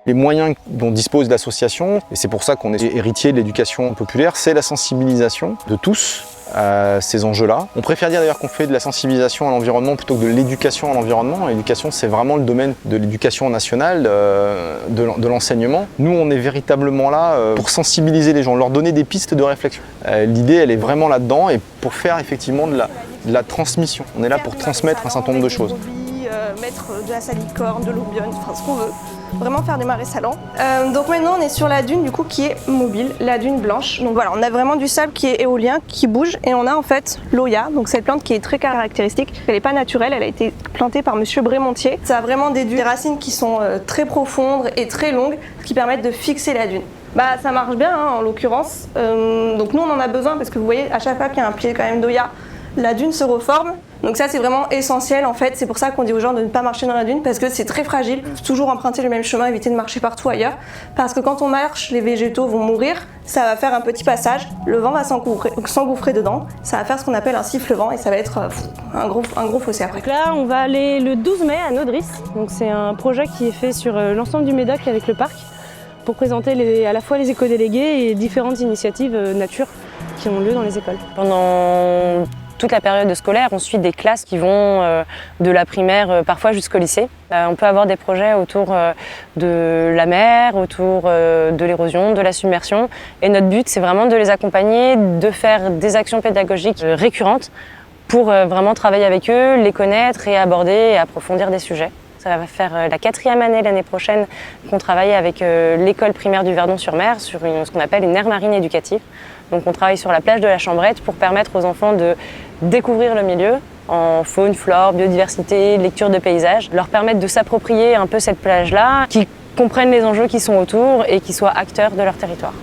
Les moyens dont dispose l'association, et c'est pour ça qu'on est héritier de l'éducation populaire, c'est la sensibilisation de tous à ces enjeux-là. On préfère dire d'ailleurs qu'on fait de la sensibilisation à l'environnement plutôt que de l'éducation à l'environnement. L'éducation, c'est vraiment le domaine de l'éducation nationale, de l'enseignement. Nous, on est véritablement là pour sensibiliser les gens, leur donner des pistes de réflexion. L'idée, elle est vraiment là-dedans et pour faire effectivement de la transmission. On est là pour transmettre un certain nombre de choses. Mettre de la salicorne, de l'ourbionne, enfin ce qu'on veut. Vraiment faire des marais salants. Donc maintenant on est sur la dune du coup qui est mobile, la dune blanche. Donc voilà, on a vraiment du sable qui est éolien, qui bouge et on a en fait l'Oya, donc cette plante qui est très caractéristique. Elle n'est pas naturelle, elle a été plantée par monsieur Brémontier. Ça a vraiment des racines qui sont très profondes et très longues, qui permettent de fixer la dune. Bah ça marche bien hein, en l'occurrence. Donc nous on en a besoin parce que vous voyez à chaque fois qu'il y a un pied quand même d'Oya, la dune se reforme. Donc ça c'est vraiment essentiel en fait, c'est pour ça qu'on dit aux gens de ne pas marcher dans la dune parce que c'est très fragile, toujours emprunter le même chemin, éviter de marcher partout ailleurs parce que quand on marche, les végétaux vont mourir, ça va faire un petit passage, le vent va s'engouffrer dedans, ça va faire ce qu'on appelle un siffle-vent et ça va être un gros fossé après. Donc là on va aller le 12 mai à Nodris, donc c'est un projet qui est fait sur l'ensemble du Médoc avec le parc pour présenter à la fois les éco-délégués et différentes initiatives nature qui ont lieu dans les écoles. Pendant toute la période scolaire, on suit des classes qui vont de la primaire parfois jusqu'au lycée. On peut avoir des projets autour de la mer, autour de l'érosion, de la submersion. Et notre but, c'est vraiment de les accompagner, de faire des actions pédagogiques récurrentes pour vraiment travailler avec eux, les connaître et aborder et approfondir des sujets. Ça va faire la 4e année l'année prochaine qu'on travaille avec l'école primaire du Verdon-sur-Mer sur ce qu'on appelle une aire marine éducative. Donc on travaille sur la plage de la Chambrette pour permettre aux enfants de découvrir le milieu en faune, flore, biodiversité, lecture de paysages, leur permettre de s'approprier un peu cette plage-là, qu'ils comprennent les enjeux qui sont autour et qu'ils soient acteurs de leur territoire.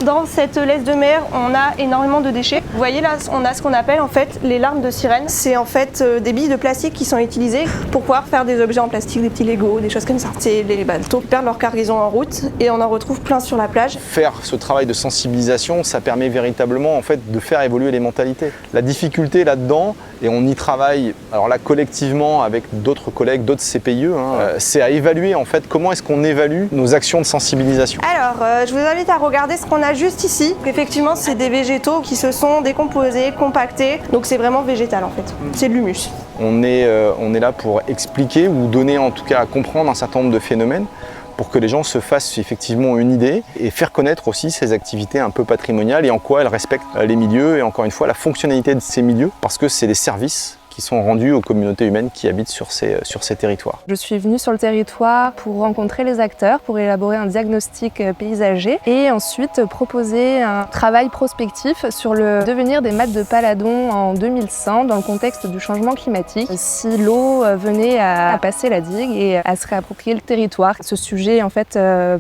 Dans cette laisse de mer, on a énormément de déchets. Vous voyez là, on a ce qu'on appelle en fait les larmes de sirène. C'est en fait des billes de plastique qui sont utilisées pour pouvoir faire des objets en plastique, des petits Lego, des choses comme ça. C'est les bateaux qui perdent leur cargaison en route et on en retrouve plein sur la plage. Faire ce travail de sensibilisation, ça permet véritablement en fait de faire évoluer les mentalités. La difficulté là-dedans, et on y travaille, alors là collectivement avec d'autres collègues, d'autres CPIE, c'est à évaluer en fait comment est-ce qu'on évalue nos actions de sensibilisation. Alors, je vous invite à regarder ce qu'on a juste ici. Effectivement, c'est des végétaux qui se sont décomposés, compactés, donc c'est vraiment végétal en fait. C'est de l'humus. On est là pour expliquer ou donner en tout cas à comprendre un certain nombre de phénomènes pour que les gens se fassent effectivement une idée et faire connaître aussi ces activités un peu patrimoniales et en quoi elles respectent les milieux et encore une fois la fonctionnalité de ces milieux parce que c'est des services qui sont rendus aux communautés humaines qui habitent sur ces territoires. Je suis venue sur le territoire pour rencontrer les acteurs, pour élaborer un diagnostic paysager et ensuite proposer un travail prospectif sur le devenir des mattes de Paladon en 2100 dans le contexte du changement climatique. Si l'eau venait à passer la digue et à se réapproprier le territoire. Ce sujet en fait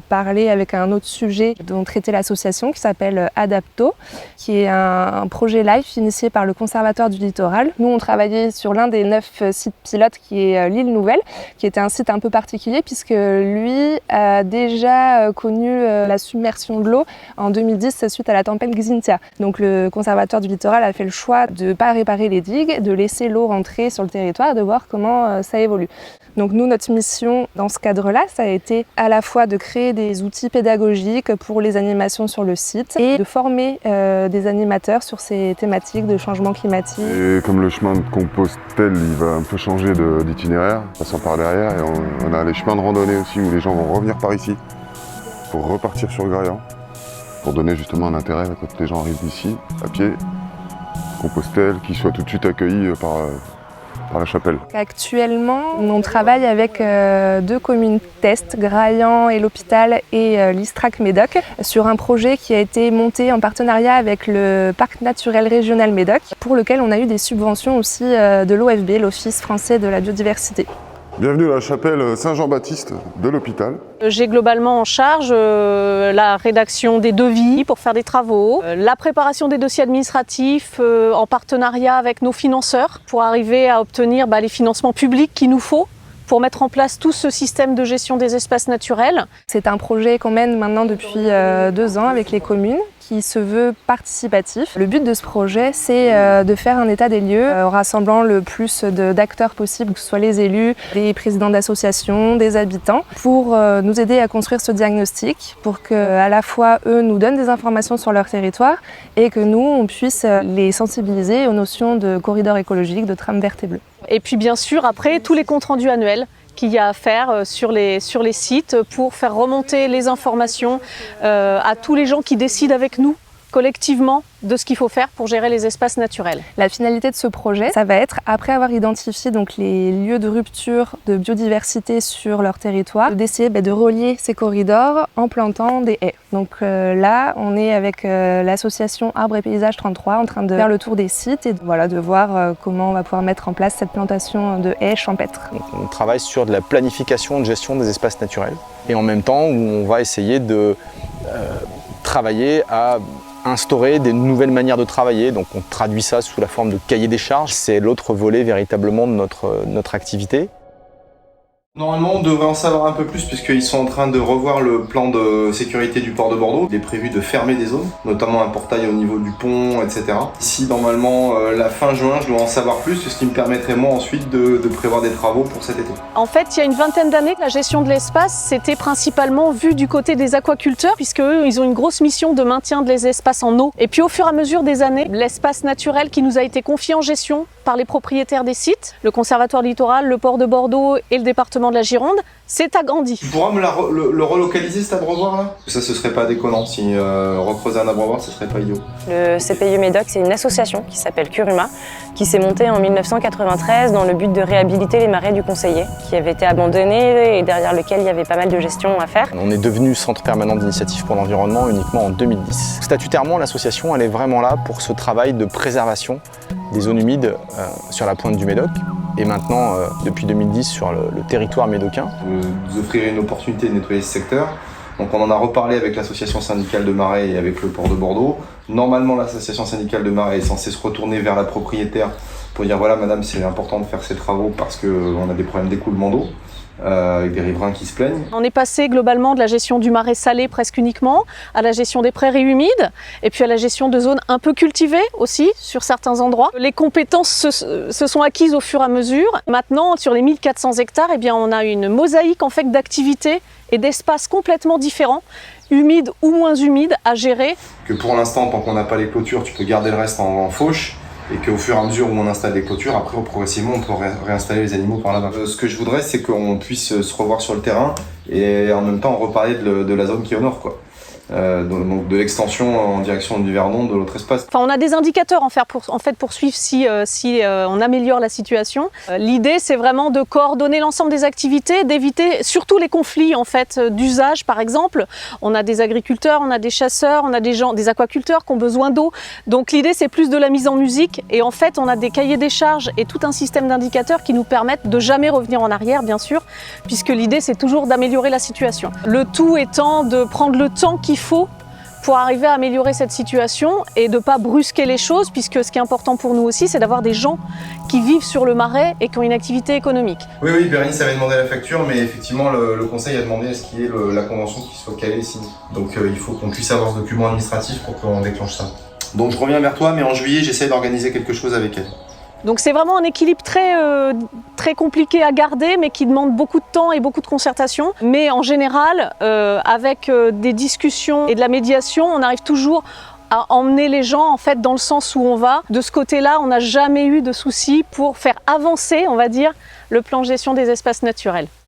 parlait avec un autre sujet dont traitait l'association qui s'appelle Adapto, qui est un projet LIFE initié par le Conservatoire du Littoral. Nous on travaillait sur l'un des 9 sites pilotes qui est l'île Nouvelle, qui était un site un peu particulier puisque lui a déjà connu la submersion de l'eau en 2010 suite à la tempête Xynthia. Donc le Conservatoire du Littoral a fait le choix de ne pas réparer les digues, de laisser l'eau rentrer sur le territoire et de voir comment ça évolue. Donc nous, notre mission dans ce cadre-là, ça a été à la fois de créer des outils pédagogiques pour les animations sur le site et de former des animateurs sur ces thématiques de changement climatique. Et comme le chemin de Compostelle, il va un peu changer d'itinéraire, passant par derrière, et on a les chemins de randonnée aussi où les gens vont revenir par ici pour repartir sur Graillan, pour donner justement un intérêt quand les gens arrivent d'ici, à pied, Compostelle, qu'ils soient tout de suite accueillis par la chapelle. Actuellement, on travaille avec 2 communes test, Graillan et l'Hôpital et l'Istrac Médoc, sur un projet qui a été monté en partenariat avec le Parc naturel régional Médoc, pour lequel on a eu des subventions aussi de l'OFB, l'Office français de la biodiversité. Bienvenue à la chapelle Saint-Jean-Baptiste de l'Hôpital. J'ai globalement en charge la rédaction des devis pour faire des travaux, la préparation des dossiers administratifs en partenariat avec nos financeurs pour arriver à obtenir les financements publics qu'il nous faut pour mettre en place tout ce système de gestion des espaces naturels. C'est un projet qu'on mène maintenant depuis 2 ans avec les communes, qui se veut participatif. Le but de ce projet, c'est de faire un état des lieux rassemblant le plus d'acteurs possible, que ce soit les élus, des présidents d'associations, des habitants, pour nous aider à construire ce diagnostic, pour qu'à la fois eux nous donnent des informations sur leur territoire et que nous, on puisse les sensibiliser aux notions de corridor écologique, de trame verte et bleue. Et puis bien sûr, après, tous les comptes rendus annuels qu'il y a à faire sur les sites pour faire remonter les informations à tous les gens qui décident avec nous collectivement de ce qu'il faut faire pour gérer les espaces naturels. La finalité de ce projet, ça va être, après avoir identifié donc les lieux de rupture de biodiversité sur leur territoire, d'essayer de relier ces corridors en plantant des haies. Donc là, on est avec l'association Arbres et Paysages 33 en train de faire le tour des sites et voilà, de voir comment on va pouvoir mettre en place cette plantation de haies champêtres. Donc, on travaille sur de la planification de gestion des espaces naturels et en même temps où on va essayer de travailler à instaurer des nouvelles manières de travailler, donc on traduit ça sous la forme de cahier des charges. C'est l'autre volet véritablement de notre activité. Normalement, on devrait en savoir un peu plus puisqu'ils sont en train de revoir le plan de sécurité du port de Bordeaux. Il est prévu de fermer des zones, notamment un portail au niveau du pont, etc. Ici, normalement, la fin juin, je dois en savoir plus, ce qui me permettrait moi ensuite de prévoir des travaux pour cet été. En fait, il y a une vingtaine d'années, la gestion de l'espace, c'était principalement vu du côté des aquaculteurs, puisque eux, ils ont une grosse mission de maintien des espaces en eau. Et puis au fur et à mesure des années, l'espace naturel qui nous a été confié en gestion par les propriétaires des sites, le Conservatoire littoral, le port de Bordeaux et le département de la Gironde, s'est agrandi. Tu pourras me le relocaliser cet abreuvoir là? Ça, ce serait pas déconnant. Si recreuser un abreuvoir, ce serait pas idiot. Le CPIE Médoc, c'est une association qui s'appelle Curuma, qui s'est montée en 1993 dans le but de réhabiliter les marais du Conseiller, qui avaient été abandonnés et derrière lequel il y avait pas mal de gestion à faire. On est devenu centre permanent d'initiative pour l'environnement uniquement en 2010. Statutairement, l'association elle est vraiment là pour ce travail de préservation des zones humides sur la pointe du Médoc et maintenant, depuis 2010, sur le territoire médocain. Vous offrirez une opportunité de nettoyer ce secteur. Donc on en a reparlé avec l'association syndicale de Marais et avec le port de Bordeaux. Normalement, l'association syndicale de Marais est censée se retourner vers la propriétaire pour dire voilà madame, c'est important de faire ces travaux parce qu'on a des problèmes d'écoulement d'eau. Avec des riverains qui se plaignent. On est passé globalement de la gestion du marais salé presque uniquement, à la gestion des prairies humides, et puis à la gestion de zones un peu cultivées aussi, sur certains endroits. Les compétences se sont acquises au fur et à mesure. Maintenant, sur les 1400 hectares, eh bien, on a une mosaïque en fait d'activités et d'espaces complètement différents, humides ou moins humides, à gérer. Que pour l'instant, tant qu'on n'a pas les clôtures, tu peux garder le reste en fauche. Et qu'au fur et à mesure où on installe des clôtures, après progressivement on peut réinstaller les animaux par là-bas. Ce que je voudrais, c'est qu'on puisse se revoir sur le terrain et en même temps reparler de la zone qui est au nord, quoi. Donc de l'extension en direction du Verdon de l'autre espace. Enfin, on a des indicateurs en fait pour suivre si on améliore la situation. L'idée, c'est vraiment de coordonner l'ensemble des activités, d'éviter surtout les conflits en fait d'usage. Par exemple, on a des agriculteurs, on a des chasseurs, on a des aquaculteurs qui ont besoin d'eau. Donc l'idée, c'est plus de la mise en musique. Et en fait, on a des cahiers des charges et tout un système d'indicateurs qui nous permettent de jamais revenir en arrière, bien sûr, puisque l'idée, c'est toujours d'améliorer la situation. Le tout étant de prendre le temps qu'il faut pour arriver à améliorer cette situation et de ne pas brusquer les choses, puisque ce qui est important pour nous aussi, c'est d'avoir des gens qui vivent sur le marais et qui ont une activité économique. Oui, Bérénice avait demandé la facture, mais effectivement, le conseil a demandé à ce qu'il y ait la convention qui soit calée ici. Donc il faut qu'on puisse avoir ce document administratif pour qu'on déclenche ça. Donc je reviens vers toi, mais en juillet, j'essaie d'organiser quelque chose avec elle. Donc c'est vraiment un équilibre très compliqué à garder, mais qui demande beaucoup de temps et beaucoup de concertation. Mais en général, avec des discussions et de la médiation, on arrive toujours à emmener les gens en fait dans le sens où on va. De ce côté-là, on n'a jamais eu de soucis pour faire avancer, on va dire, le plan de gestion des espaces naturels.